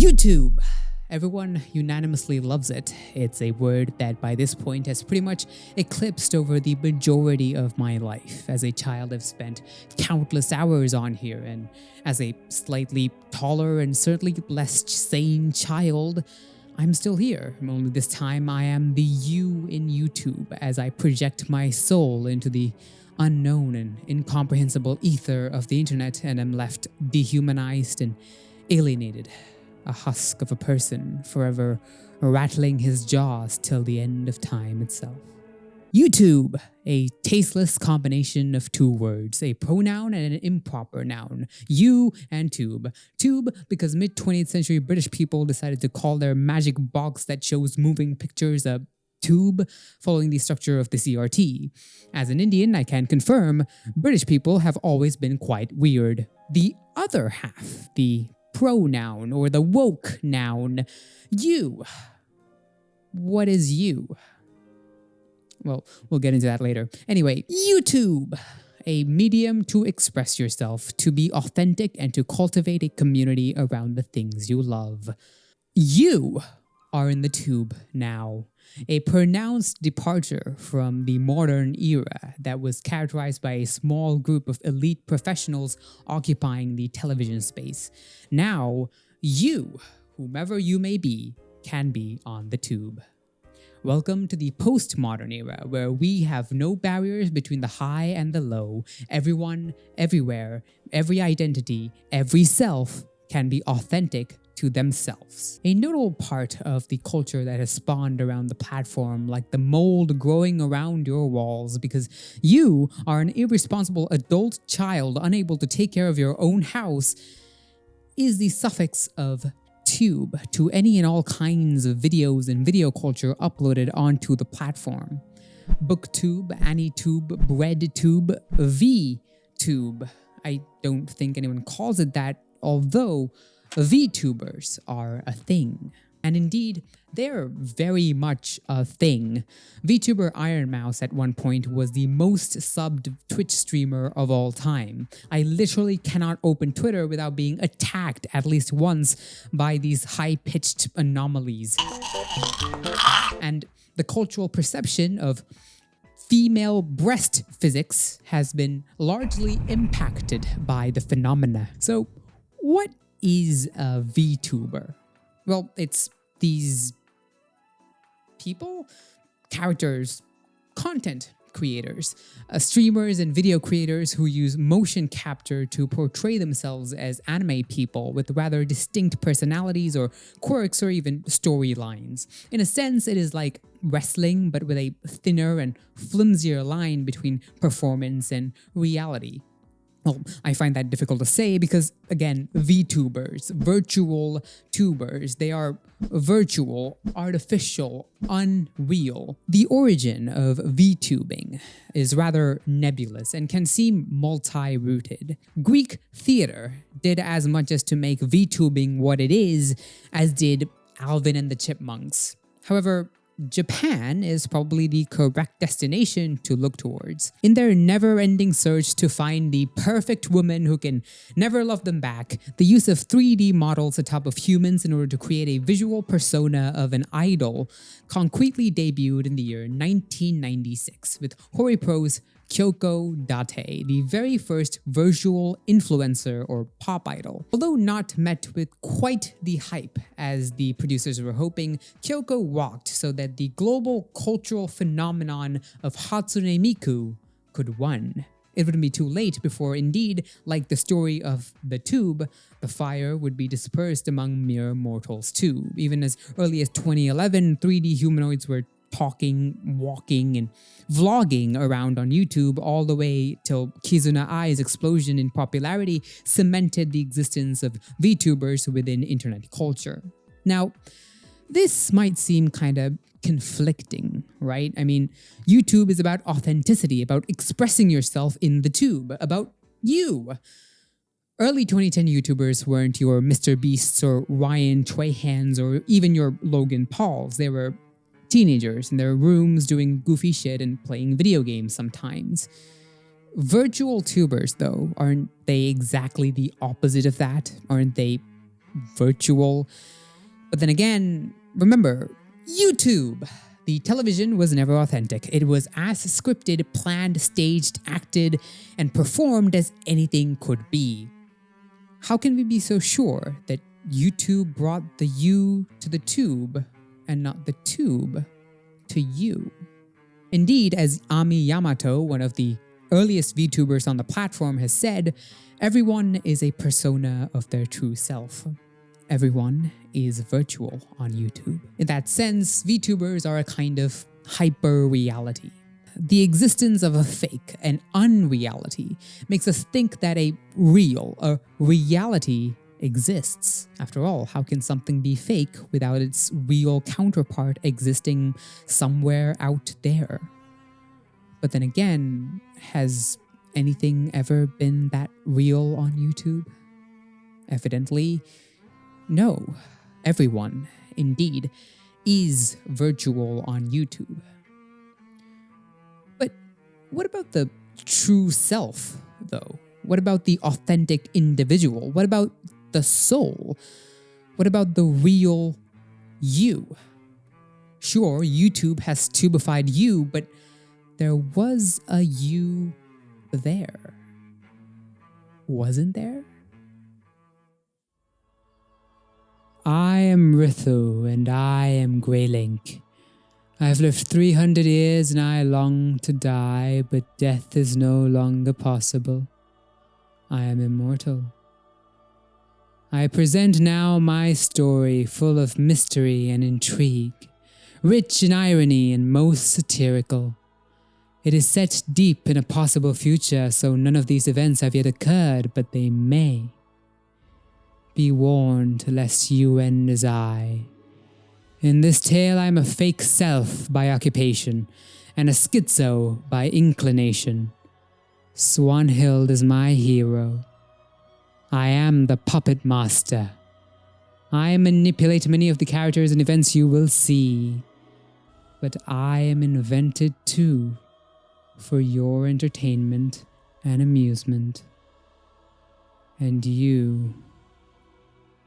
YouTube! Everyone unanimously loves it. It's a word that by this point has pretty much eclipsed over the majority of my life. As a child, I've spent countless hours on here, and as a slightly taller and certainly less sane child, I'm still here. Only this time I am the you in YouTube as I project my soul into the unknown and incomprehensible ether of the internet and am left dehumanized and alienated. A husk of a person, forever rattling his jaws till the end of time itself. YouTube, a tasteless combination of two words, a pronoun and an improper noun. You and tube. Tube because mid-20th century British people decided to call their magic box that shows moving pictures a tube, following the structure of the CRT. As an Indian, I can confirm British people have always been quite weird. The other half, the pronoun or the woke noun, you. What is you? Well, we'll get into that later. Anyway, YouTube, a medium to express yourself, to be authentic, and to cultivate a community around the things you love. You are in the tube now. A pronounced departure from the modern era that was characterized by a small group of elite professionals occupying the television space. Now, you, whomever you may be, can be on the tube. Welcome to the postmodern era, where we have no barriers between the high and the low. Everyone, everywhere, every identity, every self can be authentic to themselves. A notable part of the culture that has spawned around the platform, like the mold growing around your walls because you are an irresponsible adult child unable to take care of your own house, is the suffix of tube to any and all kinds of videos and video culture uploaded onto the platform. Booktube, AnyTube, BreadTube, Vtube. I don't think anyone calls it that, although Vtubers are a thing. And indeed, they're very much a thing. Vtuber Iron Mouse at one point was the most subbed Twitch streamer of all time. I literally cannot open Twitter without being attacked at least once by these high-pitched anomalies. And the cultural perception of female breast physics has been largely impacted by the phenomena. So, what is a VTuber? Well, it's these people, characters, content creators, streamers and video creators who use motion capture to portray themselves as anime people with rather distinct personalities or quirks or even storylines. In a sense, it is like wrestling, but with a thinner and flimsier line between performance and reality. Well, I find that difficult to say because, again, VTubers, virtual tubers, they are virtual, artificial, unreal. The origin of VTubing is rather nebulous and can seem multi-rooted. Greek theater did as much as to make VTubing what it is as did Alvin and the Chipmunks. However, Japan is probably the correct destination to look towards. In their never-ending search to find the perfect woman who can never love them back, the use of 3D models atop of humans in order to create a visual persona of an idol concretely debuted in the year 1996 with Horipro's Kyoko Date, the very first virtual influencer or pop idol. Although not met with quite the hype as the producers were hoping, Kyoko walked so that the global cultural phenomenon of Hatsune Miku could run. It wouldn't be too late before, indeed, like the story of the tube, the fire would be dispersed among mere mortals too. Even as early as 2011, 3D humanoids were talking, walking, and vlogging around on YouTube all the way till Kizuna Ai's explosion in popularity cemented the existence of VTubers within internet culture. Now, this might seem kind of conflicting, right? I mean, YouTube is about authenticity, about expressing yourself in the tube, about you. Early 2010 YouTubers weren't your Mr. Beasts or Ryan Trahans or even your Logan Pauls. They were teenagers in their rooms doing goofy shit and playing video games sometimes. Virtual tubers, though, aren't they exactly the opposite of that? Aren't they virtual. But then again, remember, YouTube. The television was never authentic. It was as scripted, planned, staged, acted, and performed as anything could be. How can we be so sure that YouTube brought the you to the tube and not the tube to you? Indeed, as Ami Yamato, one of the earliest VTubers on the platform, has said, everyone is a persona of their true self. Everyone is virtual on YouTube. In that sense, VTubers are a kind of hyper-reality. The existence of a fake, an unreality, makes us think that a reality exists. After all, how can something be fake without its real counterpart existing somewhere out there? But then again, has anything ever been that real on YouTube? Evidently, no. Everyone, indeed, is virtual on YouTube. But what about the true self, though? What about the authentic individual? What about the soul? What about the real you? Sure, YouTube has tubified you, but there was a you there. Wasn't there? I am Rithu, and I am Greylink. I have lived 300 years, and I long to die, but death is no longer possible. I am immortal. I present now my story, full of mystery and intrigue, rich in irony and most satirical. It is set deep in a possible future, so none of these events have yet occurred, but they may. Be warned, lest you end as I. In this tale, I am a fake self by occupation, and a schizo by inclination. Swanhild is my hero. I am the puppet master. I manipulate many of the characters and events you will see, but I am invented too, for your entertainment and amusement. And you,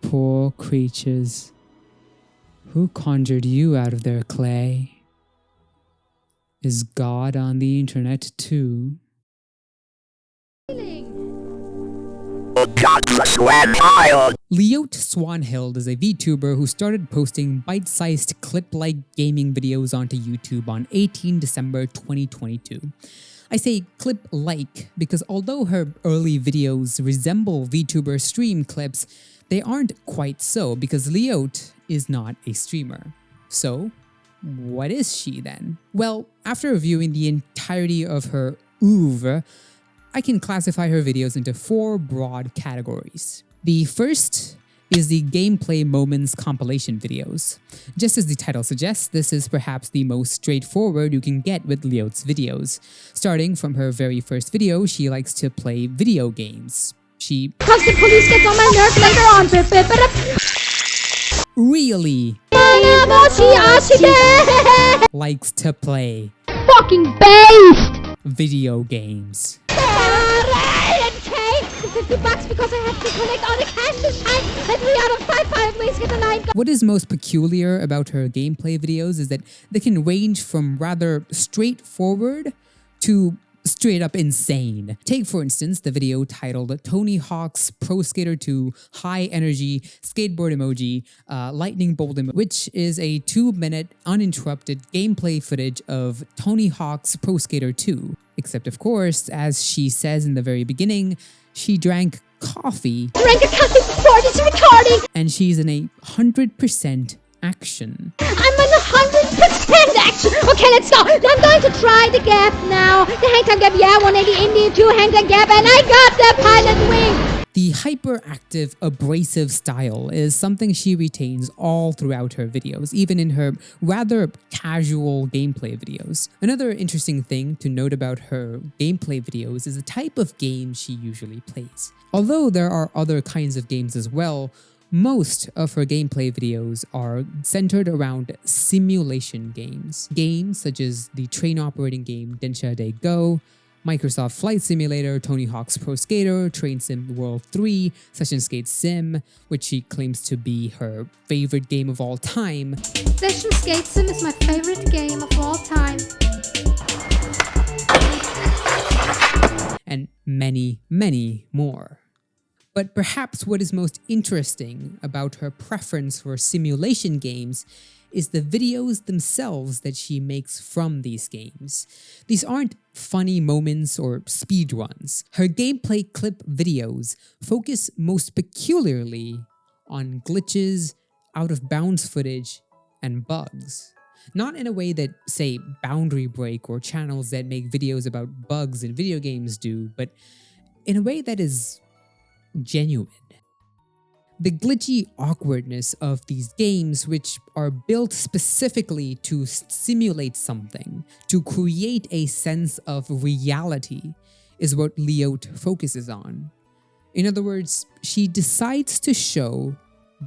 poor creatures, who conjured you out of their clay? Is God on the internet too? Ljot The Swanhild. Ljot Swanhild is a VTuber who started posting bite-sized clip-like gaming videos onto YouTube on 18 December 2022. I say clip-like because although her early videos resemble VTuber stream clips, they aren't quite so because Ljot is not a streamer. So, what is she then? Well, after reviewing the entirety of her oeuvre, I can classify her videos into 4 broad categories. The first is the gameplay moments compilation videos. Just as the title suggests, this is perhaps the most straightforward you can get with Ljot's videos. Starting from her very first video, she likes to play video games. She Because the police gets on my nerves later on. really likes to play Fucking based! video games. $50 because I have to collect all the cash this time, and 3 out of 5 fireplace get a 9. What is most peculiar about her gameplay videos is that they can range from rather straightforward to straight up insane. Take for instance the video titled Tony Hawk's Pro Skater 2 High Energy Skateboard Emoji Lightning Bolt Emoji, which is a 2-minute uninterrupted gameplay footage of Tony Hawk's Pro Skater 2. Except of course, as she says in the very beginning, she drank coffee. Drink a coffee before it's recording! And she's in a 100% action. I'm on 100% action! Okay, let's go! I'm going to try the gap now. The hang time gap, yeah, 180 Indy, 2 hang time gap, and I got the pilot wing! The hyperactive, abrasive style is something she retains all throughout her videos, even in her rather casual gameplay videos. Another interesting thing to note about her gameplay videos is the type of game she usually plays. Although there are other kinds of games as well, most of her gameplay videos are centered around simulation games. Games such as the train operating game Densha De Go, Microsoft Flight Simulator, Tony Hawk's Pro Skater, Train Sim World 3, Session Skate Sim, which she claims to be her favorite game of all time. Session Skate Sim is my favorite game of all time. And many, many more. But perhaps what is most interesting about her preference for simulation games is the videos themselves that she makes from these games. These aren't funny moments or speedruns. Her gameplay clip videos focus most peculiarly on glitches, out-of-bounds footage, and bugs. Not in a way that, say, Boundary Break or channels that make videos about bugs in video games do, but in a way that is genuine. The glitchy awkwardness of these games, which are built specifically to simulate something, to create a sense of reality, is what Ljot focuses on. In other words, she decides to show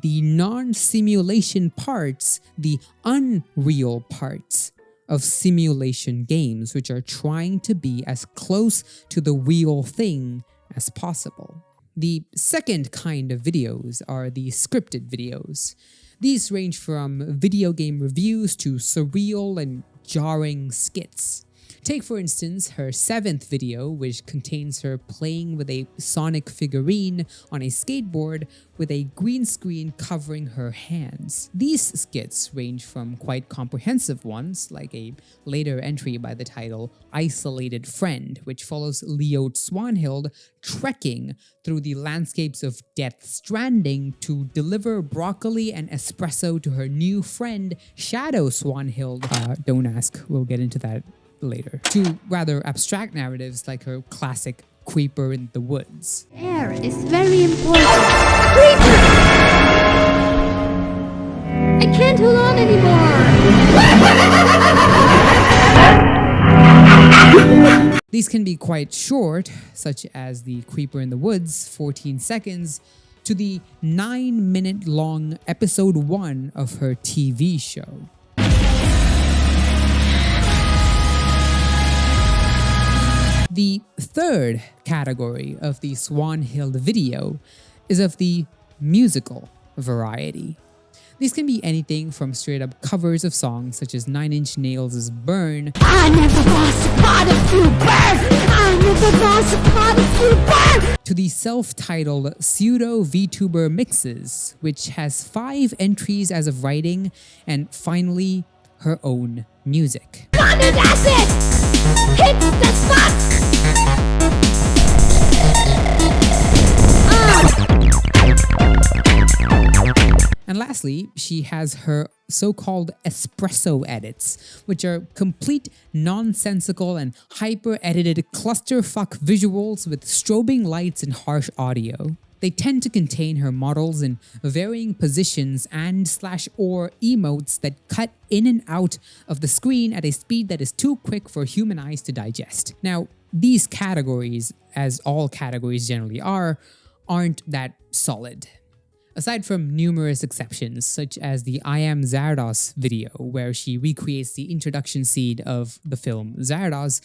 the non-simulation parts, the unreal parts of simulation games, which are trying to be as close to the real thing as possible. The second kind of videos are the scripted videos. These range from video game reviews to surreal and jarring skits. Take for instance her 7th video, which contains her playing with a Sonic figurine on a skateboard with a green screen covering her hands. These skits range from quite comprehensive ones, like a later entry by the title Isolated Friend, which follows Ljot Swanhild trekking through the landscapes of Death Stranding to deliver broccoli and espresso to her new friend Shadow Swanhild. Don't ask, we'll get into that later. To rather abstract narratives like her classic Creeper in the Woods. Air is very important. Creeper! I can't hold on anymore! These can be quite short, such as the Creeper in the Woods, 14 seconds, to the 9-minute long episode 1 of her TV show. The third category of the Swanhild video is of the musical variety. These can be anything from straight up covers of songs such as 9 Inch Nails' Burn, I never was a part of you, Burn! I never was a part of you, Burn! to the self-titled pseudo Vtuber mixes, which has 5 entries as of writing, and finally, her own music. Thunder does it! Hit the spot! And lastly, she has her so-called espresso edits, which are complete nonsensical and hyper-edited clusterfuck visuals with strobing lights and harsh audio. They tend to contain her models in varying positions and/or emotes that cut in and out of the screen at a speed that is too quick for human eyes to digest. Now, these categories, as all categories generally are, aren't that solid. Aside from numerous exceptions, such as the I Am Zardoz video, where she recreates the introduction scene of the film Zardoz,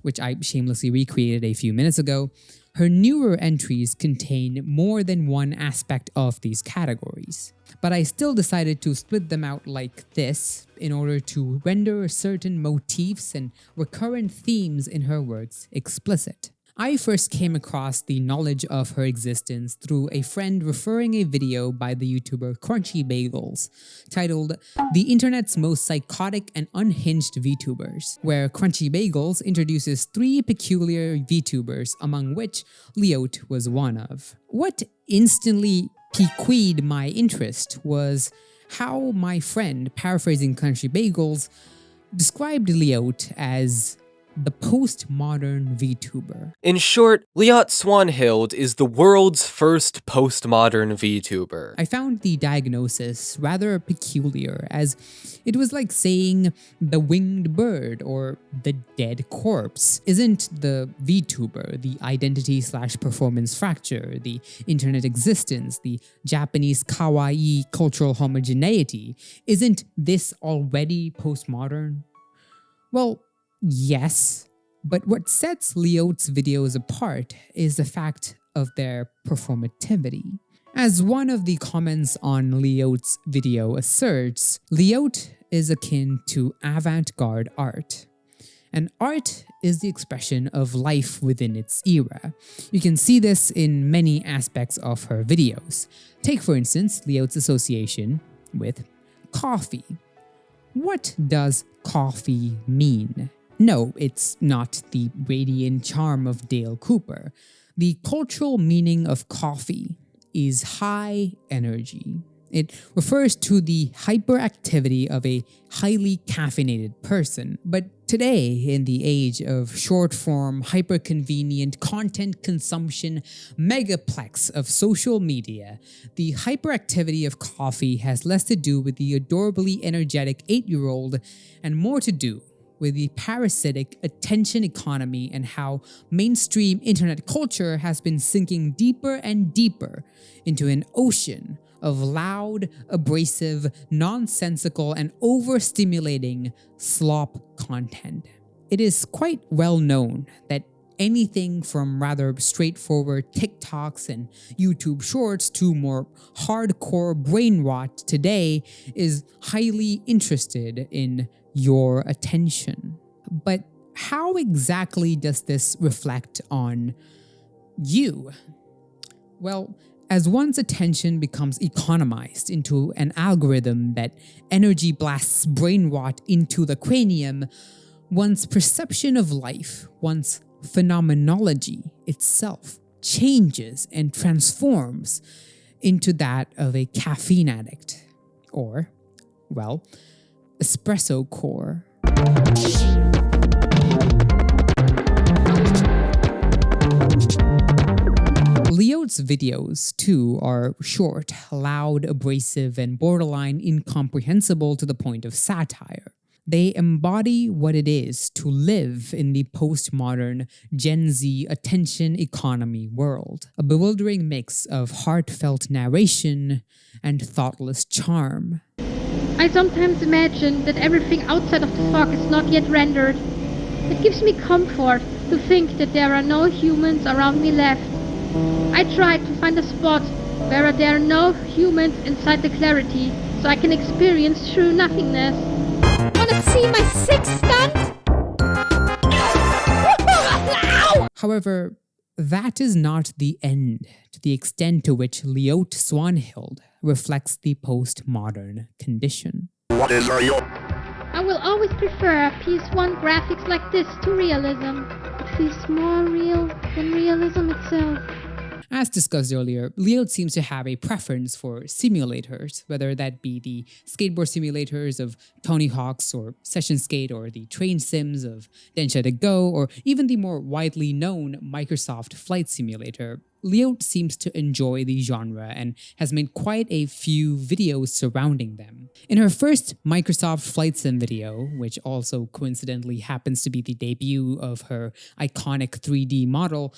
which I shamelessly recreated a few minutes ago, her newer entries contain more than one aspect of these categories. But I still decided to split them out like this in order to render certain motifs and recurrent themes in her works explicit. I first came across the knowledge of her existence through a friend referring a video by the YouTuber Crunchy Bagels titled The Internet's Most Psychotic and Unhinged VTubers, where Crunchy Bagels introduces 3 peculiar VTubers, among which Ljot was one of. What instantly piqued my interest was how my friend, paraphrasing Crunchy Bagels, described Ljot as the postmodern VTuber. In short, Ljot Swanhild is the world's first postmodern VTuber. I found the diagnosis rather peculiar, as it was like saying the winged bird or the dead corpse. Isn't the VTuber the identity/performance fracture, the internet existence, the Japanese kawaii cultural homogeneity? Isn't this already postmodern? Well, yes, But what sets Ljot's videos apart is the fact of their performativity. As one of the comments on Ljot's video asserts, Ljot is akin to avant-garde art. And art is the expression of life within its era. You can see this in many aspects of her videos. Take, for instance, Ljot's association with coffee. What does coffee mean? No, it's not the radiant charm of Dale Cooper. The cultural meaning of coffee is high energy. It refers to the hyperactivity of a highly caffeinated person. But today, in the age of short-form, hyper-convenient content consumption megaplex of social media, the hyperactivity of coffee has less to do with the adorably energetic 8-year-old and more to do with the parasitic attention economy and how mainstream internet culture has been sinking deeper and deeper into an ocean of loud, abrasive, nonsensical, and overstimulating slop content. It is quite well known that anything from rather straightforward TikToks and YouTube shorts to more hardcore brain rot today is highly interested in your attention. But how exactly does this reflect on you? Well, as one's attention becomes economized into an algorithm that energy blasts brain rot into the cranium, one's perception of life, one's phenomenology itself changes and transforms into that of a caffeine addict, or, well, espresso core. Ljot's videos, too, are short, loud, abrasive, and borderline incomprehensible to the point of satire. They embody what it is to live in the postmodern Gen Z attention economy world, a bewildering mix of heartfelt narration and thoughtless charm. I sometimes imagine that everything outside of the fog is not yet rendered. It gives me comfort to think that there are no humans around me left. I try to find a spot where there are no humans inside the clarity, so I can experience true nothingness. Wanna see my sixth stunt? However, that is not the end to the extent to which Ljot Swanhild reflects the postmodern condition. I will always prefer PS1 graphics like this to realism. It feels more real than realism itself. As discussed earlier, Ljot seems to have a preference for simulators, whether that be the skateboard simulators of Tony Hawk's or Session Skate, or the train sims of Densha to Go, or even the more widely known Microsoft Flight Simulator. Ljot seems to enjoy the genre and has made quite a few videos surrounding them. In her first Microsoft Flight Sim video, which also coincidentally happens to be the debut of her iconic 3D model,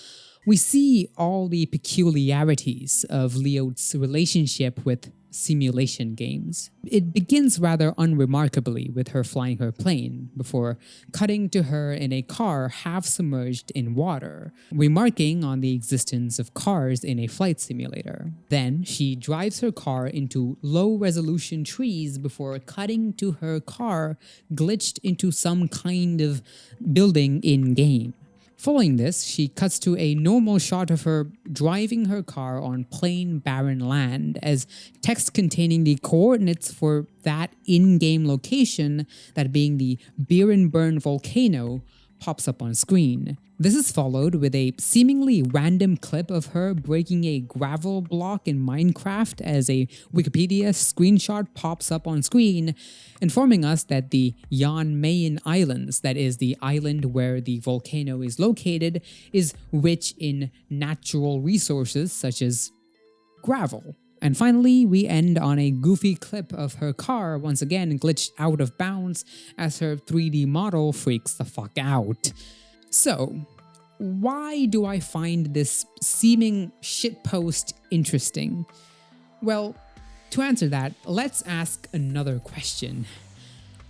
we see all the peculiarities of Ljot's relationship with simulation games. It begins rather unremarkably with her flying her plane, before cutting to her in a car half submerged in water, remarking on the existence of cars in a flight simulator. Then she drives her car into low-resolution trees before cutting to her car glitched into some kind of building in-game. Following this, she cuts to a normal shot of her driving her car on plain, barren land, as text containing the coordinates for that in-game location, that being the Beerenburn volcano, pops up on screen. This is followed with a seemingly random clip of her breaking a gravel block in Minecraft as a Wikipedia screenshot pops up on screen, informing us that the Jan Mayen Islands, that is the island where the volcano is located, is rich in natural resources such as gravel. And finally, we end on a goofy clip of her car once again glitched out of bounds as her 3D model freaks the fuck out. So, why do I find this seeming shitpost interesting? Well, to answer that, let's ask another question.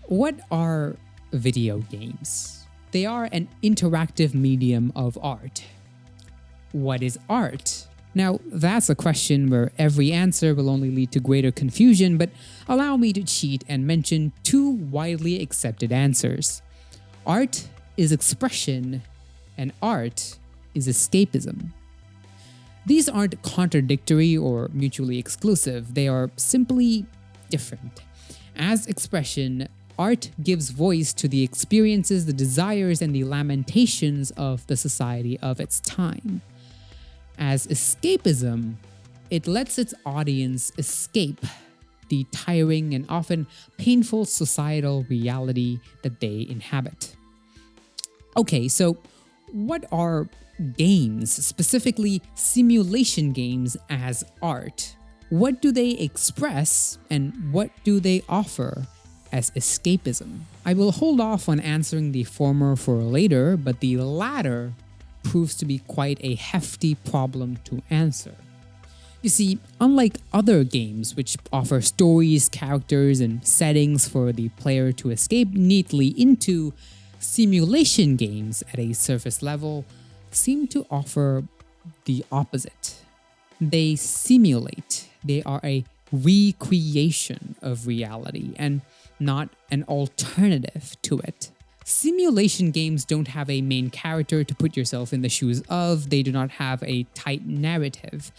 What are video games? They are an interactive medium of art. What is art? Now, that's a question where every answer will only lead to greater confusion, but allow me to cheat and mention two widely accepted answers. Art is expression, and art is escapism. These aren't contradictory or mutually exclusive, they are simply different. As expression, art gives voice to the experiences, the desires, and the lamentations of the society of its time. As escapism, it lets its audience escape the tiring and often painful societal reality that they inhabit. Okay, so what are games, specifically simulation games, as art? What do they express and what do they offer as escapism? I will hold off on answering the former for later, but the latter proves to be quite a hefty problem to answer. You see, unlike other games which offer stories, characters, and settings for the player to escape neatly into, simulation games at a surface level seem to offer the opposite. They simulate. They are a recreation of reality and not an alternative to it. Simulation games don't have a main character to put yourself in the shoes of. They do not have a tight narrative.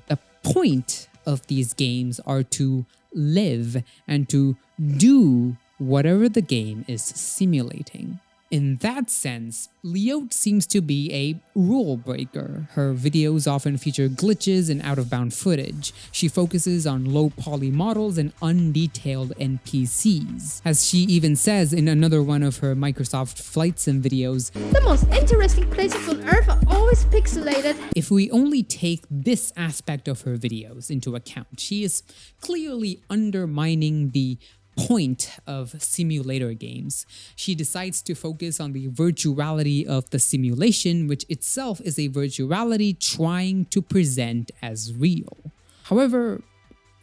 The point of these games are to live and to do whatever the game is simulating. In that sense, Ljot seems to be a rule breaker. Her videos often feature glitches and out-of-bound footage. She focuses on low-poly models and undetailed NPCs. As she even says in another one of her Microsoft Flight Sim videos, "The most interesting places on Earth are always pixelated." If we only take this aspect of her videos into account, she is clearly undermining the point of simulator games. She decides to focus on the virtuality of the simulation, which itself is a virtuality trying to present as real. However,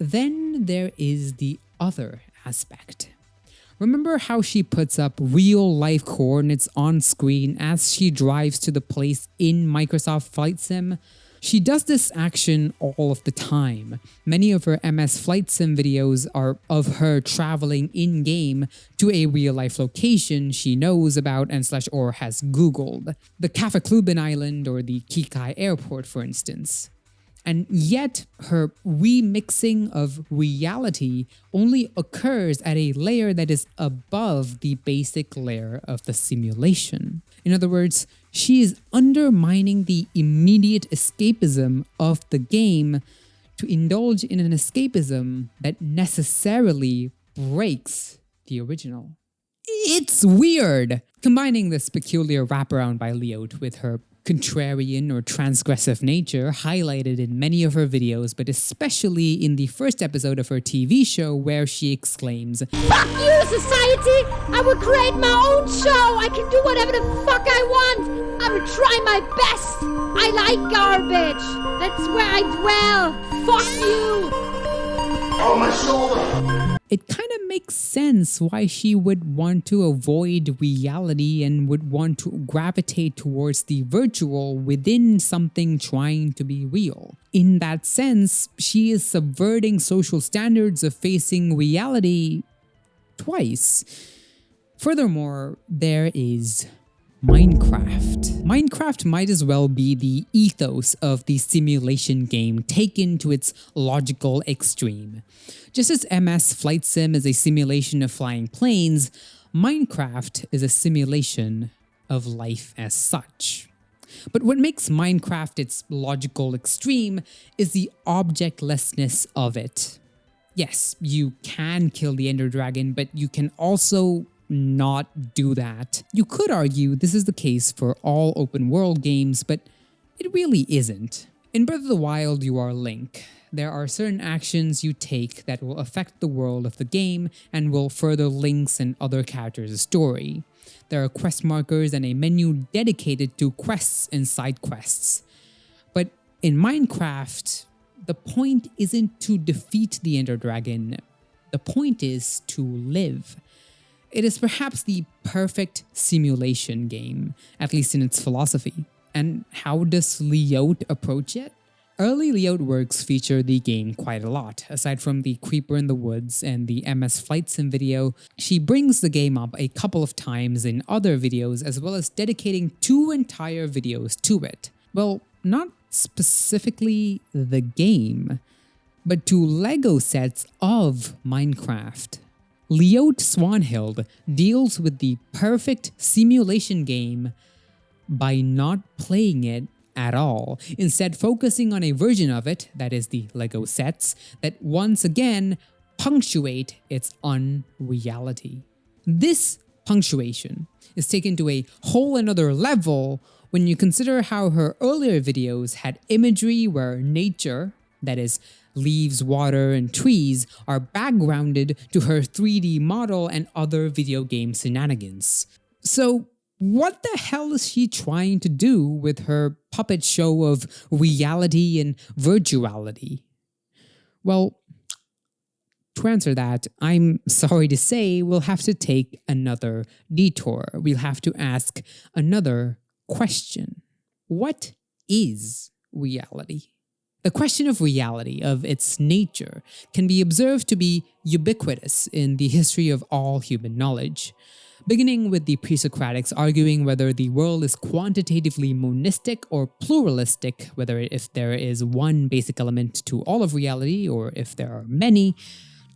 then there is the other aspect. Remember how she puts up real-life coordinates on screen as she drives to the place in Microsoft Flight Sim? She does this action all of the time. Many of her MS Flight Sim videos are of her traveling in-game to a real-life location she knows about and/or has Googled. The Kafakluben Island or the Kikai Airport, for instance. And yet, her remixing of reality only occurs at a layer that is above the basic layer of the simulation. In other words, she is undermining the immediate escapism of the game to indulge in an escapism that necessarily breaks the original. It's weird! Combining this peculiar wraparound by Ljot with her contrarian or transgressive nature highlighted in many of her videos, but especially in the first episode of her TV show where she exclaims, "Fuck you, society! I will create my own show! I can do whatever the fuck I want! I will try my best! I like garbage! That's where I dwell! Fuck you!" Oh, my shoulder! It kind of makes sense why she would want to avoid reality and would want to gravitate towards the virtual within something trying to be real. In that sense, she is subverting social standards of facing reality twice. Furthermore, there is Minecraft. Minecraft might as well be the ethos of the simulation game taken to its logical extreme. Just as MS Flight Sim is a simulation of flying planes, Minecraft is a simulation of life as such. But what makes Minecraft its logical extreme is the objectlessness of it. Yes, you can kill the Ender Dragon, but you can also not do that. You could argue this is the case for all open world games, but it really isn't. In Breath of the Wild, you are Link. There are certain actions you take that will affect the world of the game and will further Link's and other characters' story. There are quest markers and a menu dedicated to quests and side quests. But in Minecraft, the point isn't to defeat the Ender Dragon. The point is to live. It is perhaps the perfect simulation game, at least in its philosophy. And how does Ljot approach it? Early Ljot works feature the game quite a lot. Aside from the Creeper in the Woods and the MS Flight Sim video, she brings the game up a couple of times in other videos, as well as dedicating 2 entire videos to it. Well, not specifically the game, but to Lego sets of Minecraft. Ljot Swanhild deals with the perfect simulation game by not playing it at all, instead focusing on a version of it, that is the Lego sets, that once again punctuate its unreality. This punctuation is taken to a whole another level when you consider how her earlier videos had imagery where nature, that is leaves, water, and trees, are backgrounded to her 3D model and other video game shenanigans. So what the hell is she trying to do with her puppet show of reality and virtuality? Well, to answer that, I'm sorry to say we'll have to take another detour. We'll have to ask another question. What is reality? The question of reality, of its nature, can be observed to be ubiquitous in the history of all human knowledge. Beginning with the pre-Socratics arguing whether the world is quantitatively monistic or pluralistic, whether if there is one basic element to all of reality or if there are many,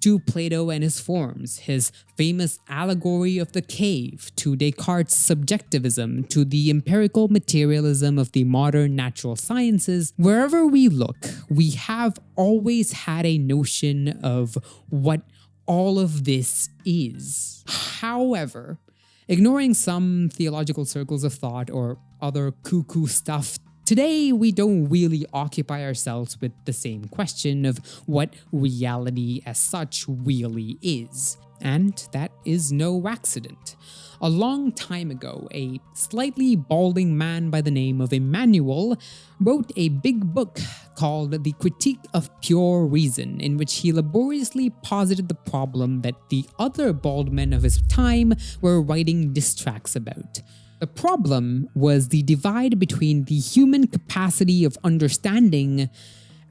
to Plato and his forms, his famous allegory of the cave, to Descartes' subjectivism, to the empirical materialism of the modern natural sciences. Wherever we look, we have always had a notion of what all of this is. However, ignoring some theological circles of thought or other cuckoo stuff, today we don't really occupy ourselves with the same question of what reality as such really is. And that is no accident. A long time ago, a slightly balding man by the name of Emmanuel wrote a big book called The Critique of Pure Reason, in which he laboriously posited the problem that the other bald men of his time were writing diss tracts about. The problem was the divide between the human capacity of understanding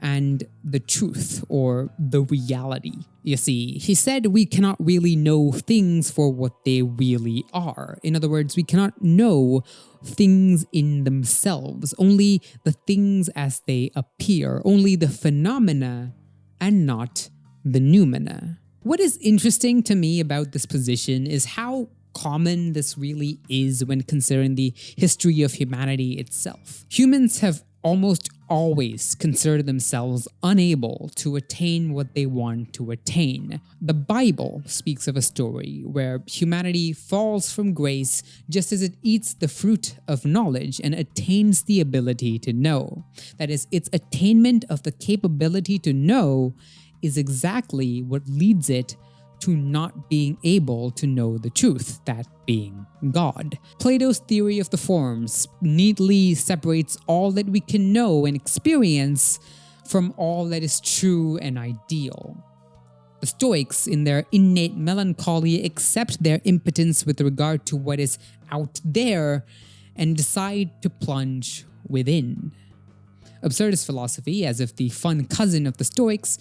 and the truth, or the reality. You see, he said we cannot really know things for what they really are. In other words, we cannot know things in themselves, only the things as they appear, only the phenomena and not the noumena. What is interesting to me about this position is how common this really is when considering the history of humanity itself. Humans have almost always considered themselves unable to attain what they want to attain. The Bible speaks of a story where humanity falls from grace just as it eats the fruit of knowledge and attains the ability to know. That is, its attainment of the capability to know is exactly what leads it to not being able to know the truth, that being God. Plato's theory of the forms neatly separates all that we can know and experience from all that is true and ideal. The Stoics, in their innate melancholy, accept their impotence with regard to what is out there and decide to plunge within. Absurdist philosophy, as if the fun cousin of the Stoics,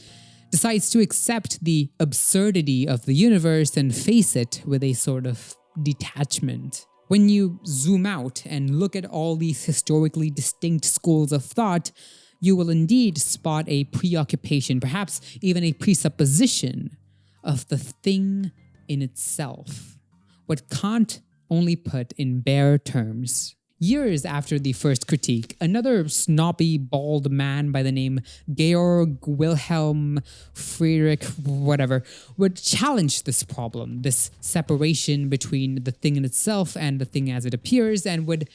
decides to accept the absurdity of the universe and face it with a sort of detachment. When you zoom out and look at all these historically distinct schools of thought, you will indeed spot a preoccupation, perhaps even a presupposition of the thing in itself, what Kant only put in bare terms. Years after the first critique, another snobby, bald man by the name Georg Wilhelm Friedrich would challenge this problem, this separation between the thing in itself and the thing as it appears, and would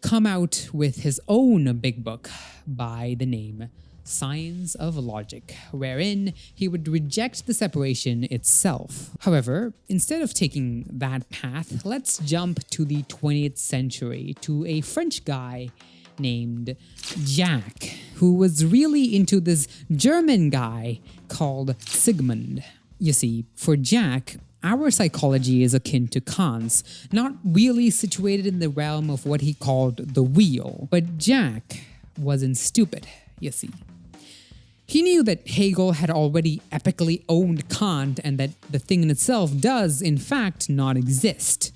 come out with his own big book by the name Signs of Logic, wherein he would reject the separation itself. However, instead of taking that path, let's jump to the 20th century to a French guy named Jack, who was really into this German guy called Sigmund. You see, for Jack, our psychology is akin to Kant's, not really situated in the realm of what he called the real. But Jack wasn't stupid, you see. He knew that Hegel had already epically owned Kant and that the thing in itself does, in fact, not exist.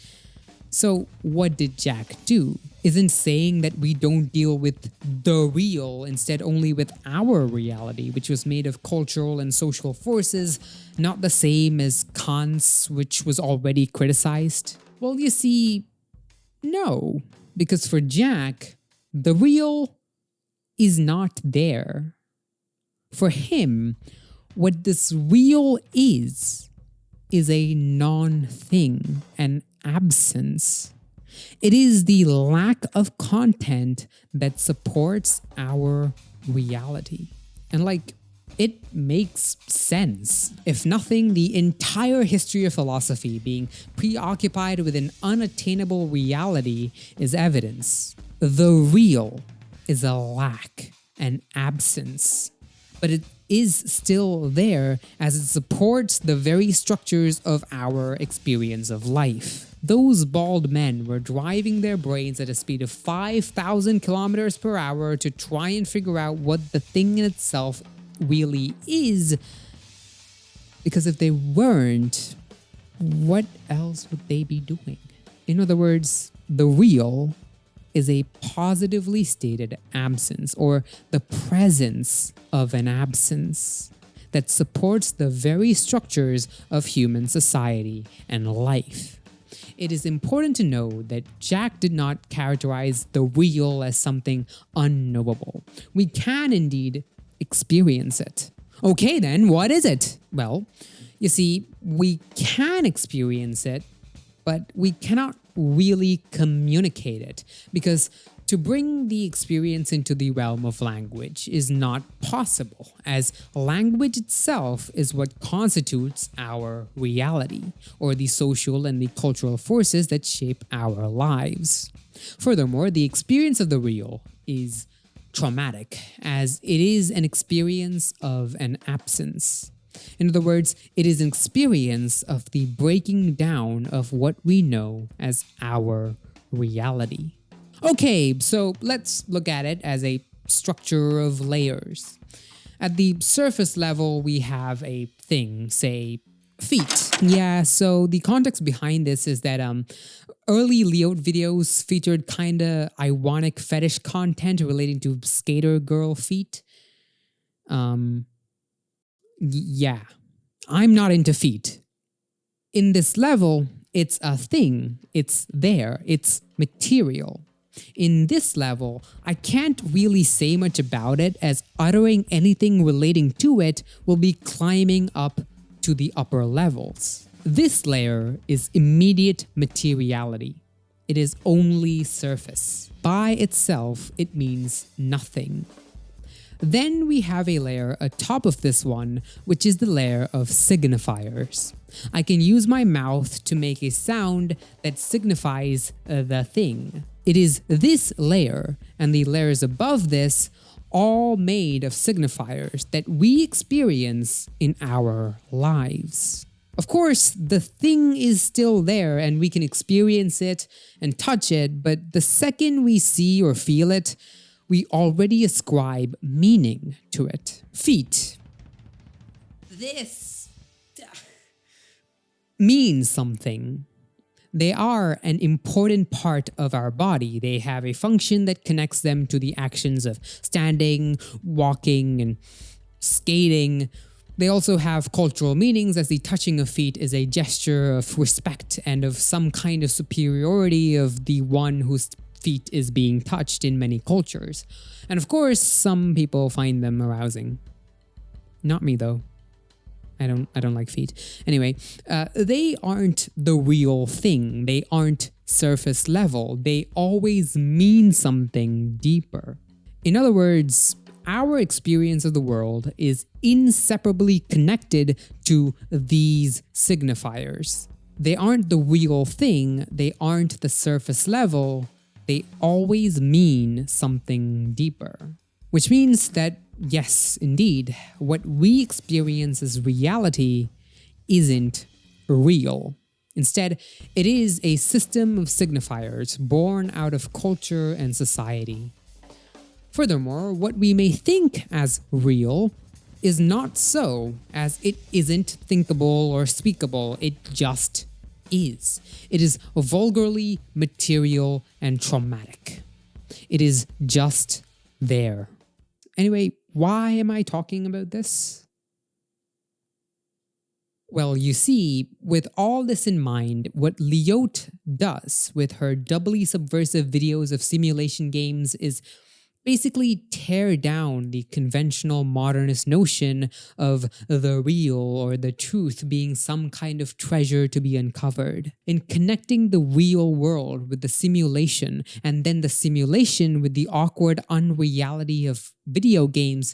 So what did Jack do? Isn't saying that we don't deal with the real, instead only with our reality, which was made of cultural and social forces, not the same as Kant's, which was already criticized? Well, you see, no. Because for Jack, the real is not there. For him, what this real is a non-thing, an absence. It is the lack of content that supports our reality. And it makes sense. If nothing, the entire history of philosophy being preoccupied with an unattainable reality is evidence. The real is a lack, an absence. But it is still there as it supports the very structures of our experience of life. Those bald men were driving their brains at a speed of 5,000 kilometers per hour to try and figure out what the thing in itself really is. Because if they weren't, what else would they be doing? In other words, the real is a positively stated absence, or the presence of an absence that supports the very structures of human society and life. It is important to know that Jack did not characterize the real as something unknowable. We can indeed experience it. Okay then, what is it? Well, you see, we can experience it, but we cannot really communicate it, because to bring the experience into the realm of language is not possible, as language itself is what constitutes our reality, or the social and the cultural forces that shape our lives. Furthermore, the experience of the real is traumatic, as it is an experience of an absence. In other words, it is an experience of the breaking down of what we know as our reality. Okay, so let's look at it as a structure of layers. At the surface level, we have a thing, say, feet. Yeah, so the context behind this is that early Ljot videos featured kinda ironic fetish content relating to skater girl feet. Yeah, I'm not into feet. In this level, it's a thing, it's there, it's material. In this level, I can't really say much about it, as uttering anything relating to it will be climbing up to the upper levels. This layer is immediate materiality. It is only surface. By itself, it means nothing. Then we have a layer atop of this one, which is the layer of signifiers. I can use my mouth to make a sound that signifies the thing. It is this layer and the layers above this, all made of signifiers that we experience in our lives. Of course, the thing is still there and we can experience it and touch it, but the second we see or feel it, we already ascribe meaning to it. Feet. This means something. They are an important part of our body. They have a function that connects them to the actions of standing, walking, and skating. They also have cultural meanings, as the touching of feet is a gesture of respect and of some kind of superiority of the one whose feet is being touched in many cultures. And of course, some people find them arousing. Not me though. I don't like feet. Anyway, they aren't the real thing. They aren't surface level. They always mean something deeper. In other words, our experience of the world is inseparably connected to these signifiers. They aren't the real thing. They aren't the surface level. They always mean something deeper. Which means that, yes, indeed, what we experience as reality isn't real. Instead, it is a system of signifiers born out of culture and society. Furthermore, what we may think as real is not so, as it isn't thinkable or speakable, it just is. It is vulgarly material and traumatic. It is just there. Anyway, why am I talking about this? Well, you see, with all this in mind, what Ljot does with her doubly subversive videos of simulation games is basically tear down the conventional modernist notion of the real or the truth being some kind of treasure to be uncovered. In connecting the real world with the simulation and then the simulation with the awkward unreality of video games,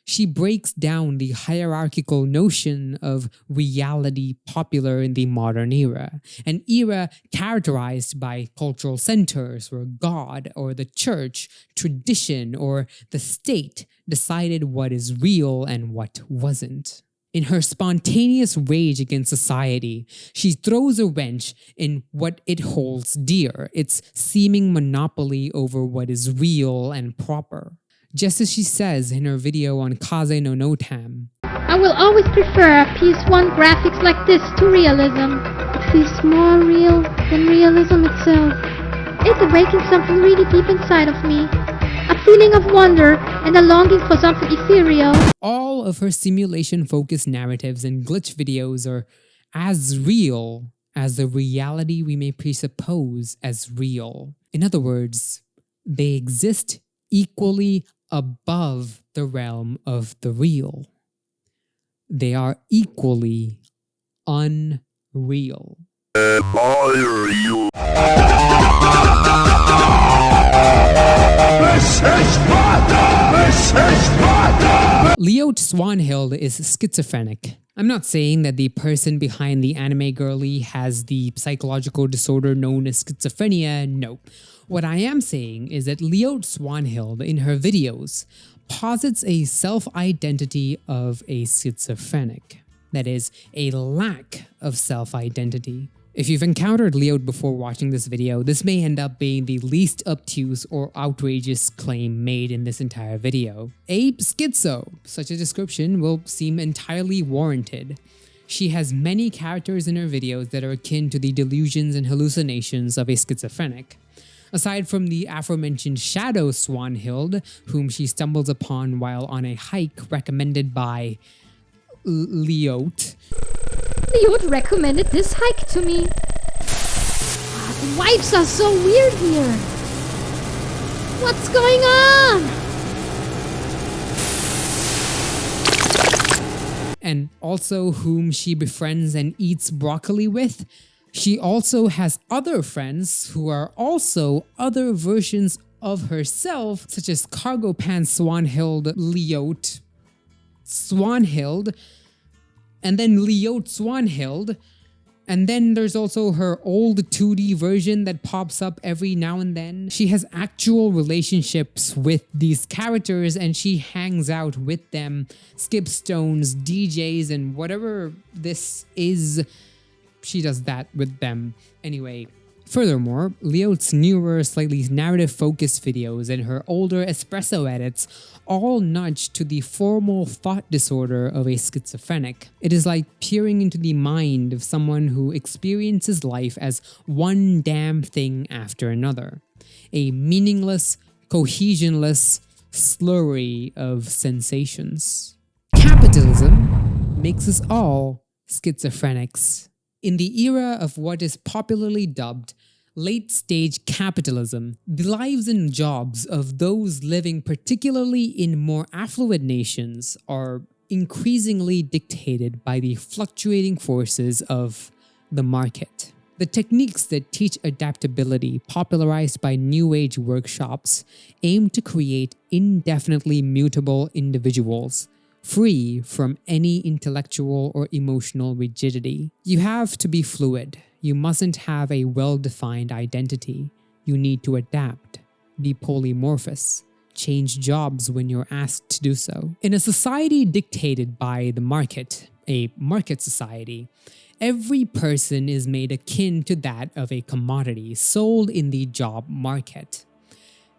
she breaks down the hierarchical notion of reality popular in the modern era, an era characterized by cultural centers where God or the church, tradition, or the state decided what is real and what wasn't. In her spontaneous rage against society, she throws a wrench in what it holds dear, its seeming monopoly over what is real and proper. Just as she says in her video on Kaze no Notam, I will always prefer PS1 graphics like this to realism. It feels more real than realism itself. It awakens something really deep inside of me. A feeling of wonder and a longing for something ethereal. all of her simulation-focused narratives and glitch videos are as real as the reality we may presuppose as real. In other words, they exist equally above the realm of the real. They are equally unreal. Ljot Swanhild is schizophrenic. I'm not saying that the person behind the anime girly has the psychological disorder known as schizophrenia, no. What I am saying is that Ljot Swanhild in her videos posits a self-identity of a schizophrenic. That is, a lack of self-identity. If you've encountered Ljot before watching this video, this may end up being the least obtuse or outrageous claim made in this entire video. A schizo, such a description will seem entirely warranted. She has many characters in her videos that are akin to the delusions and hallucinations of a schizophrenic. Aside from the aforementioned Shadow Swanhild, whom she stumbles upon while on a hike recommended by Ljot. Ljot recommended this hike to me. The vibes are so weird here. What's going on? And also whom she befriends and eats broccoli with. She also has other friends who are also other versions of herself, such as Cargo Pants Swanhild, Ljot Swanhild, and then Ljot Swanhild, and then there's also her old 2D version that pops up every now and then. She has actual relationships with these characters and she hangs out with them, skips stones, DJs, and whatever this is, she does that with them. Anyway, furthermore, Ljot's newer, slightly narrative-focused videos and her older espresso edits all nudge to the formal thought disorder of a schizophrenic. It is like peering into the mind of someone who experiences life as one damn thing after another. A meaningless, cohesionless slurry of sensations. Capitalism makes us all schizophrenics. In the era of what is popularly dubbed late-stage capitalism, the lives and jobs of those living particularly in more affluent nations are increasingly dictated by the fluctuating forces of the market. The techniques that teach adaptability, popularized by New Age workshops, aim to create indefinitely mutable individuals, free from any intellectual or emotional rigidity. You have to be fluid. You mustn't have a well-defined identity. You need to adapt, be polymorphous, change jobs when you're asked to do so. In a society dictated by the market, a market society, Every person is made akin to that of a commodity sold in the job market.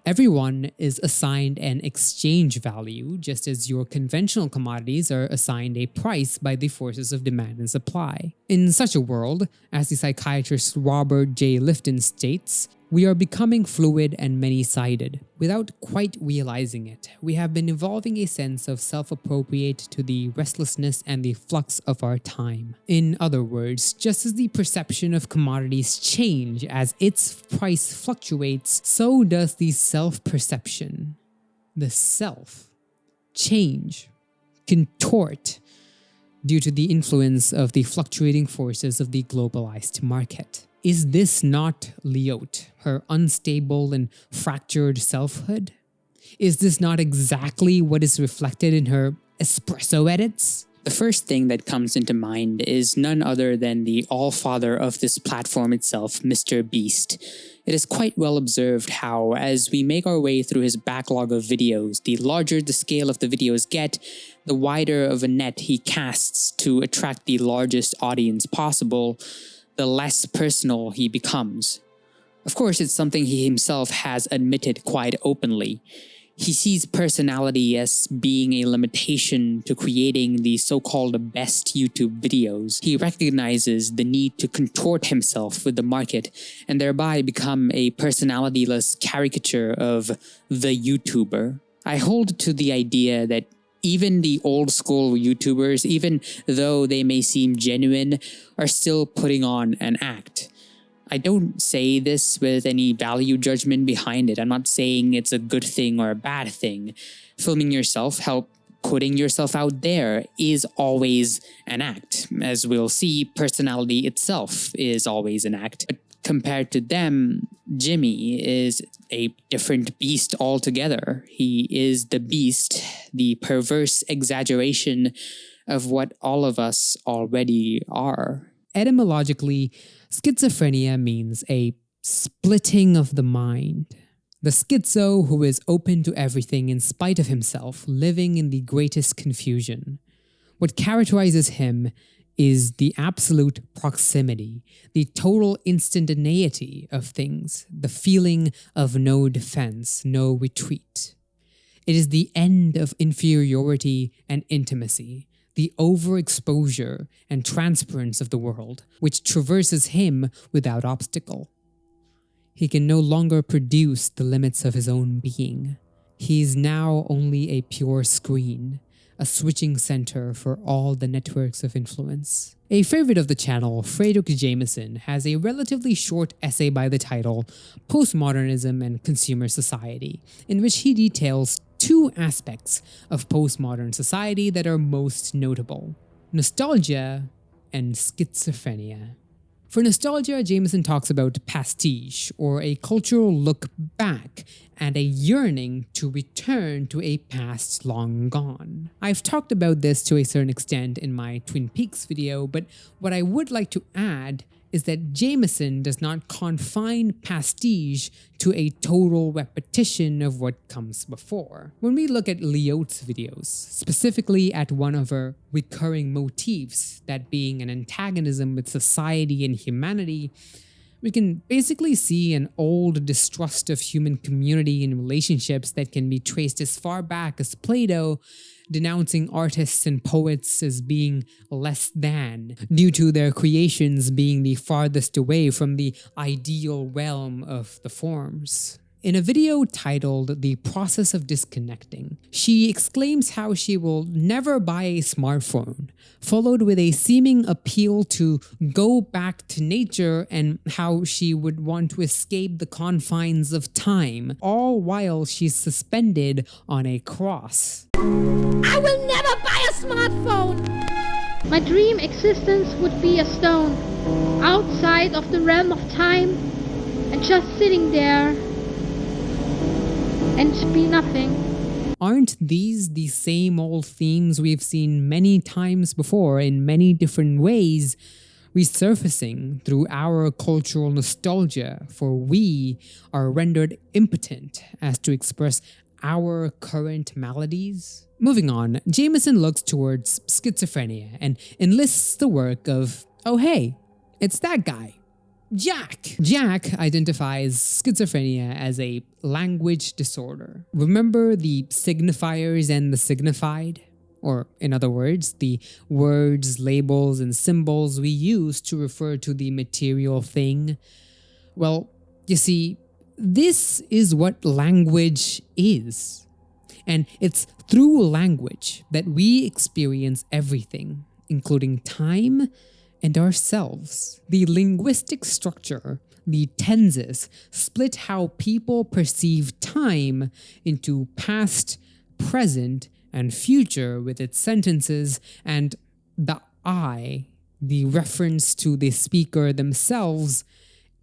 Everyone is assigned an exchange value, just as your conventional commodities are assigned a price by the forces of demand and supply. In such a world, as the psychiatrist Robert J. Lifton states, we are becoming fluid and many-sided. Without quite realizing it, we have been evolving a sense of self-appropriate to the restlessness and the flux of our time. In other words, just as the perception of commodities change as its price fluctuates, so does the self-perception. The self change, contort, due to the influence of the fluctuating forces of the globalized market. Is this not Ljot, her unstable and fractured selfhood? Is this not exactly what is reflected in her espresso edits? The first thing that comes into mind is none other than the all-father of this platform itself, Mr. Beast. It is quite well observed how, as we make our way through his backlog of videos, the larger the scale of the videos get, the wider of a net he casts to attract the largest audience possible, the less personal he becomes. Of course, it's something he himself has admitted quite openly. He sees personality as being a limitation to creating the so-called best YouTube videos. He recognizes the need to contort himself with the market and thereby become a personalityless caricature of the YouTuber. I hold to the idea that even the old school YouTubers, even though they may seem genuine, are still putting on an act. I don't say this with any value judgment behind it. I'm not saying it's a good thing or a bad thing. Filming yourself, putting yourself out there is always an act. As we'll see, personality itself is always an act. But compared to them, Jimmy is a different beast altogether. He is the beast, the perverse exaggeration of what all of us already are. Etymologically, schizophrenia means a splitting of the mind. The schizo who is open to everything in spite of himself, living in the greatest confusion. What characterizes him is the absolute proximity, the total instantaneity of things, the feeling of no defense, no retreat. It is the end of inferiority and intimacy, the overexposure and transparence of the world, which traverses him without obstacle. He can no longer produce the limits of his own being. He is now only a pure screen, a switching center for all the networks of influence. A favorite of the channel, Fredrik Jameson, has a relatively short essay by the title Postmodernism and Consumer Society, in which he details two aspects of postmodern society that are most notable: nostalgia and schizophrenia. For nostalgia, Jameson talks about pastiche, or a cultural look back and a yearning to return to a past long gone. I've talked about this to a certain extent in my Twin Peaks video, but what I would like to add is that Jameson does not confine pastiche to a total repetition of what comes before. When we look at Ljot's videos, specifically at one of her recurring motifs, that being an antagonism with society and humanity, we can basically see an old distrust of human community and relationships that can be traced as far back as Plato, denouncing artists and poets as being less than, due to their creations being the farthest away from the ideal realm of the forms. In a video titled The Process of Disconnecting, she exclaims how she will never buy a smartphone, followed with a seeming appeal to go back to nature and how she would want to escape the confines of time, all while she's suspended on a cross. I will never buy a smartphone! My dream existence would be a stone, outside of the realm of time, and just sitting there and be nothing. Aren't these the same old themes we've seen many times before in many different ways, resurfacing through our cultural nostalgia, for we are rendered impotent as to express our current maladies? Moving on, Jameson looks towards schizophrenia and enlists the work of Oh hey, it's that guy. Jack! Jack identifies schizophrenia as a language disorder. Remember the signifiers and the signified? Or, in other words, the words, labels, and symbols we use to refer to the material thing? Well, you see, this is what language is. And it's through language that we experience everything, including time and ourselves. The linguistic structure, the tenses, split how people perceive time into past, present, and future with its sentences, and the I, the reference to the speaker themselves,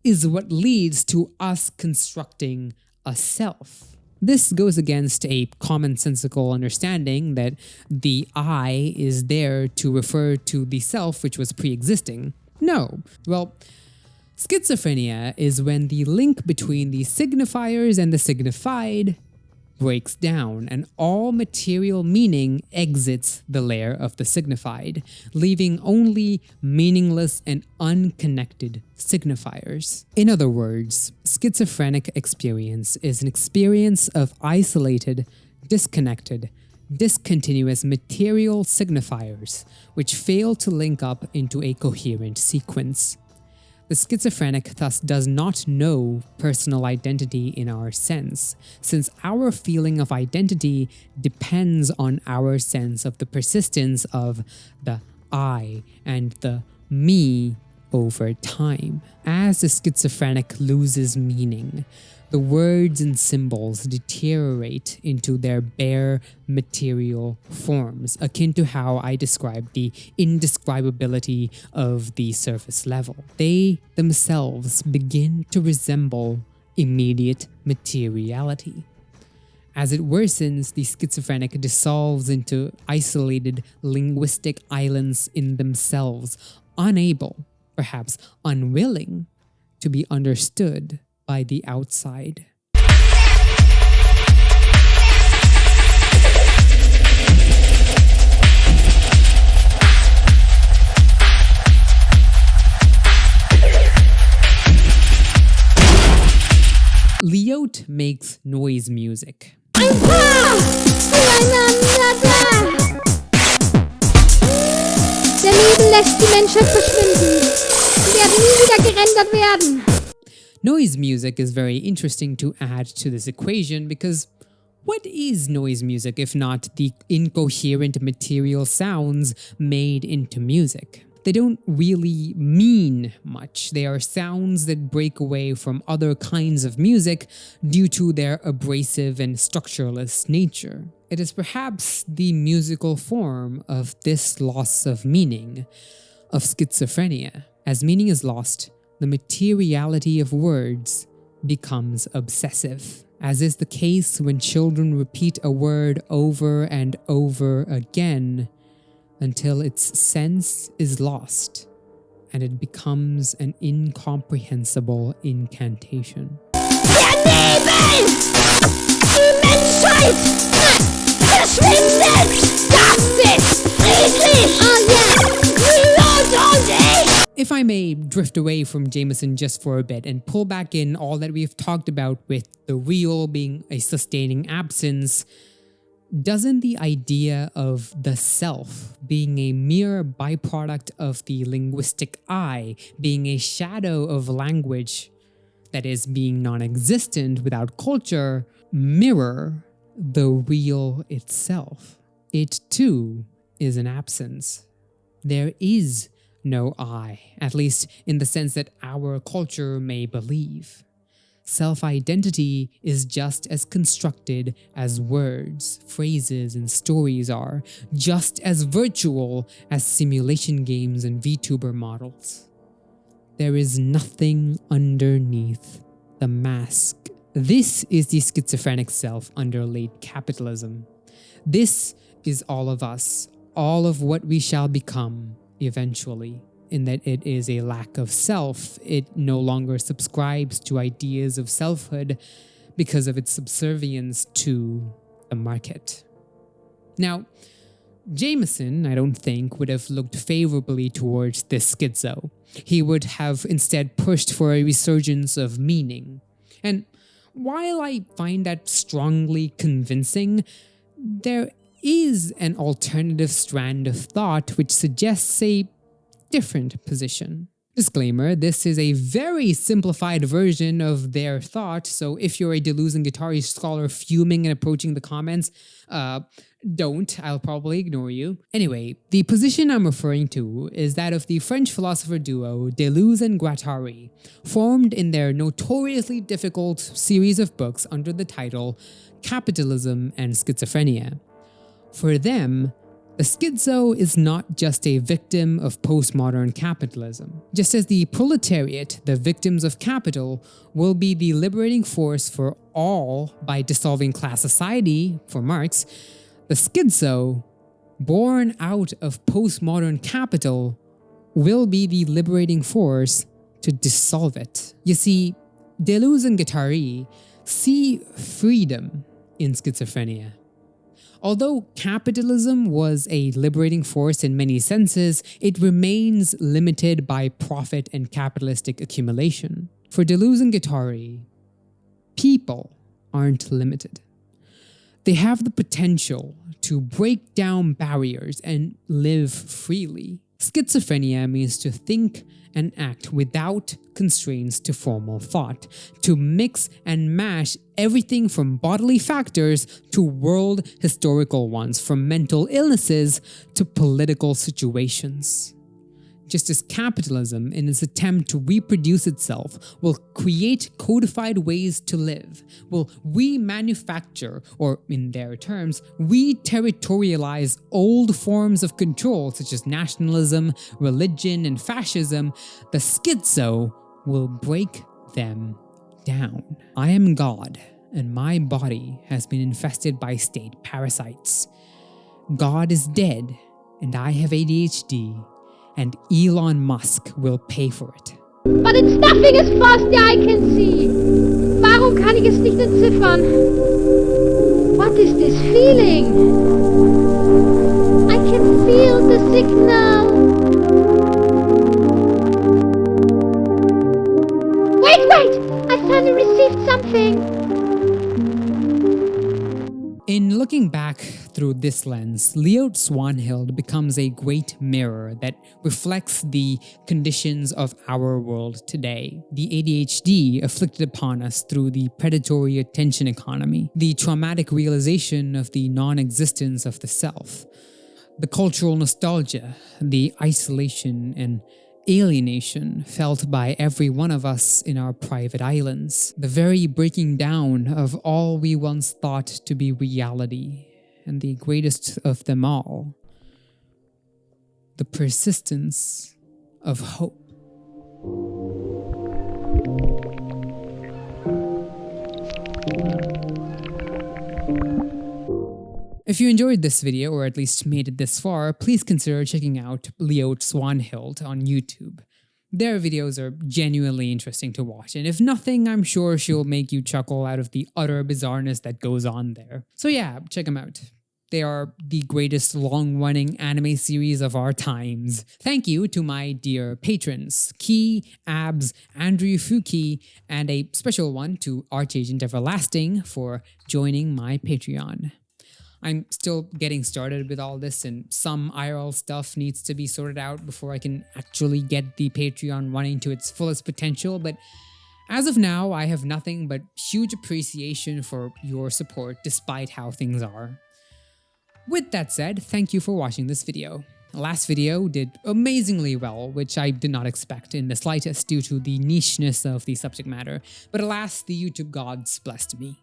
is what leads to us constructing a self. This goes against a commonsensical understanding that the I is there to refer to the self which was pre-existing. No. Well, schizophrenia is when the link between the signifiers and the signified breaks down and all material meaning exits the layer of the signified, leaving only meaningless and unconnected signifiers. In other words, schizophrenic experience is an experience of isolated, disconnected, discontinuous material signifiers which fail to link up into a coherent sequence. The schizophrenic thus does not know personal identity in our sense, since our feeling of identity depends on our sense of the persistence of the I and the me over time. As the schizophrenic loses meaning, the words and symbols deteriorate into their bare material forms, akin to how I described the indescribability of the surface level. They themselves begin to resemble immediate materiality. As it worsens, the schizophrenic dissolves into isolated linguistic islands in themselves, unable, perhaps unwilling, to be understood by the outside. Ljot makes noise music. Der Nebel lässt die Menschheit verschwinden. Sie werden nie wieder gerendert werden. Noise music is very interesting to add to this equation because what is noise music if not the incoherent material sounds made into music? They don't really mean much. They are sounds that break away from other kinds of music due to their abrasive and structureless nature. It is perhaps the musical form of this loss of meaning, of schizophrenia. As meaning is lost, the materiality of words becomes obsessive, as is the case when children repeat a word over and over again until its sense is lost and it becomes an incomprehensible incantation. Der Nebel! Die Menschheit! Verschwindet! Das ist friedlich! Oh yeah! Ljot und ich! If I may drift away from Jameson just for a bit and pull back in all that we've talked about with the real being a sustaining absence, doesn't the idea of the self being a mere byproduct of the linguistic I, being a shadow of language, that is, being non-existent without culture, mirror the real itself? It too is an absence. There is no I, at least in the sense that our culture may believe. Self-identity is just as constructed as words, phrases, and stories are, just as virtual as simulation games and Vtuber models. There is nothing underneath the mask. This is the schizophrenic self under late capitalism. This is all of us, all of what we shall become eventually. In that it is a lack of self, it no longer subscribes to ideas of selfhood because of its subservience to the market. Now, Jameson, I don't think, would have looked favorably towards this schizo. He would have instead pushed for a resurgence of meaning. And while I find that strongly convincing, there is an alternative strand of thought which suggests a different position. Disclaimer, this is a very simplified version of their thought, so if you're a Deleuze and Guattari scholar fuming and approaching the comments, don't. I'll probably ignore you. Anyway, the position I'm referring to is that of the French philosopher duo Deleuze and Guattari, formed in their notoriously difficult series of books under the title Capitalism and Schizophrenia. For them, the schizo is not just a victim of postmodern capitalism. Just as the proletariat, the victims of capital, will be the liberating force for all by dissolving class society, for Marx, the schizo, born out of postmodern capital, will be the liberating force to dissolve it. You see, Deleuze and Guattari see freedom in schizophrenia. Although capitalism was a liberating force in many senses, it remains limited by profit and capitalistic accumulation. For Deleuze and Guattari, people aren't limited. They have the potential to break down barriers and live freely. Schizophrenia means to think and act without constraints to formal thought, to mix and mash everything from bodily factors to world historical ones, from mental illnesses to political situations. Just as capitalism, in its attempt to reproduce itself, will create codified ways to live, will remanufacture, or in their terms, re-territorialize old forms of control such as nationalism, religion, and fascism, the schizo will break them down. I am God, and my body has been infested by state parasites. God is dead, and I have ADHD. And Elon Musk will pay for it. But it's nothing as far as the eye can see. Warum kann ich es nicht entziffern? What is this feeling? I can feel the signal. Wait! I finally received something. In looking back through this lens, Ljot Swanhild becomes a great mirror that reflects the conditions of our world today. The ADHD afflicted upon us through the predatory attention economy, the traumatic realization of the non-existence of the self, the cultural nostalgia, the isolation and alienation felt by every one of us in our private islands, the very breaking down of all we once thought to be reality, and the greatest of them all, the persistence of hope. If you enjoyed this video, or at least made it this far, please consider checking out Ljot Swanhild on YouTube. Their videos are genuinely interesting to watch, and if nothing, I'm sure she'll make you chuckle out of the utter bizarreness that goes on there. So yeah, check them out. They are the greatest long-running anime series of our times. Thank you to my dear patrons, Key, Abs, Andrew Fuki, and a special one to Archagent Everlasting for joining my Patreon. I'm still getting started with all this, and some IRL stuff needs to be sorted out before I can actually get the Patreon running to its fullest potential, but as of now, I have nothing but huge appreciation for your support despite how things are. With that said, thank you for watching this video. The last video did amazingly well, which I did not expect in the slightest due to the nicheness of the subject matter, but alas, the YouTube gods blessed me.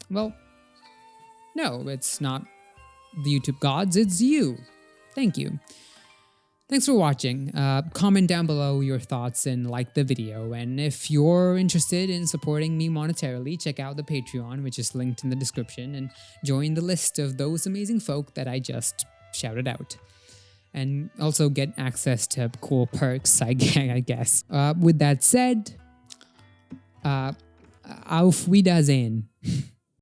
Well, no, it's not the YouTube gods, it's you. Thank you. Thanks for watching. Comment down below your thoughts and like the video. And if you're interested in supporting me monetarily, check out the Patreon, which is linked in the description, and join the list of those amazing folk that I just shouted out. And also get access to cool perks, I guess. With that said, auf Wiedersehen.